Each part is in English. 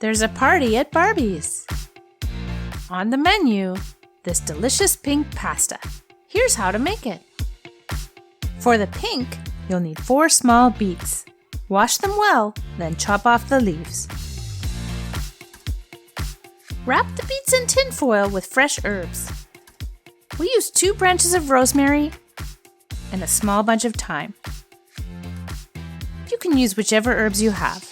There's a party at Barbie's. On the menu, this delicious pink pasta. Here's how to make it. For the pink, you'll need 4 small beets. Wash them well, then chop off the leaves. Wrap the beets in tin foil with fresh herbs. We use 2 branches of rosemary and a small bunch of thyme. You can use whichever herbs you have.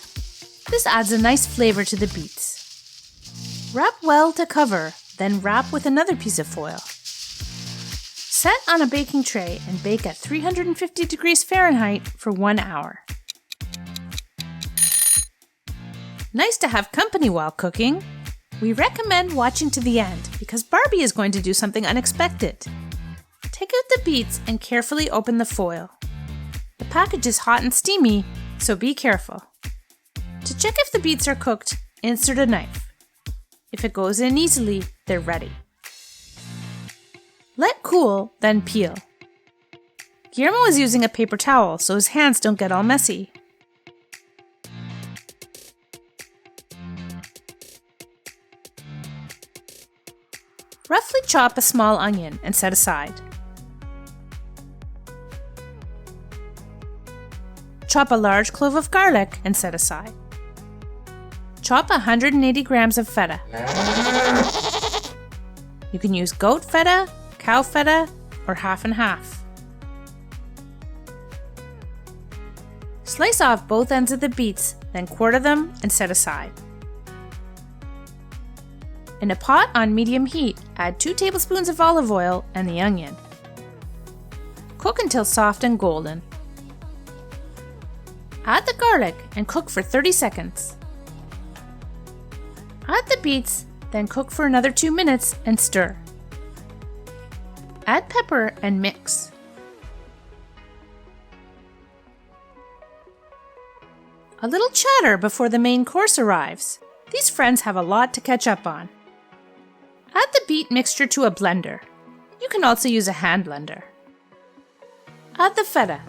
This adds a nice flavor to the beets. Wrap well to cover, then wrap with another piece of foil. Set on a baking tray and bake at 350 degrees Fahrenheit for 1 hour. Nice to have company while cooking. We recommend watching to the end because Barbie is going to do something unexpected. Take out the beets and carefully open the foil. The package is hot and steamy, so be careful. To check if the beets are cooked, insert a knife. If it goes in easily, they're ready. Let cool, then peel. Guillermo is using a paper towel so his hands don't get all messy. Roughly chop a small onion and set aside. Chop a large clove of garlic and set aside. Chop 180 grams of feta. You can use goat feta, cow feta, or half and half. Slice off both ends of the beets, then quarter them and set aside. In a pot on medium heat, add 2 tablespoons of olive oil and the onion. Cook until soft and golden. Add the garlic and cook for 30 seconds. Add the beets, then cook for another 2 minutes and stir. Add pepper and mix. A little chatter before the main course arrives. These friends have a lot to catch up on. Add the beet mixture to a blender. You can also use a hand blender. Add the feta.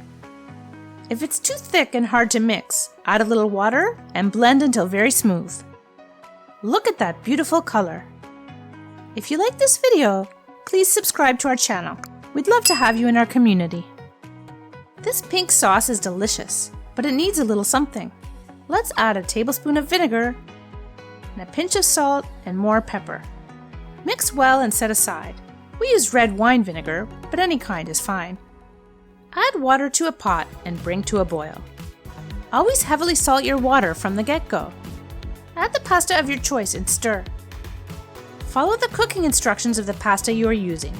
If it's too thick and hard to mix, add a little water and blend until very smooth. Look at that beautiful color. If you like this video, please subscribe to our channel. We'd love to have you in our community. This pink sauce is delicious, but it needs a little something. Let's add a tablespoon of vinegar and a pinch of salt and more pepper. Mix well and set aside. We use red wine vinegar, but any kind is fine. Add water to a pot and bring to a boil. Always heavily salt your water from the get-go. Add the pasta of your choice and stir. Follow the cooking instructions of the pasta you are using.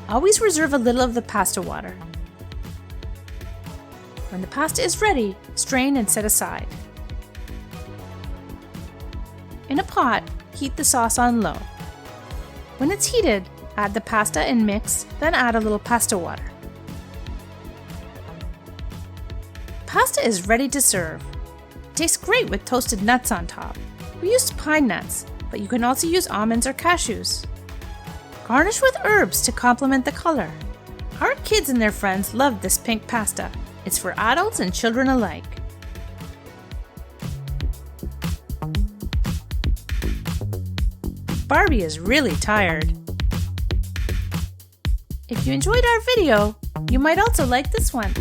Always reserve a little of the pasta water. When the pasta is ready, strain and set aside. In a pot, heat the sauce on low. When it's heated, add the pasta and mix, then add a little pasta water. Pasta is ready to serve. It tastes great with toasted nuts on top. We used pine nuts, but you can also use almonds or cashews. Garnish with herbs to complement the color. Our kids and their friends love this pink pasta. It's for adults and children alike. Barbie is really tired. If you enjoyed our video, you might also like this one.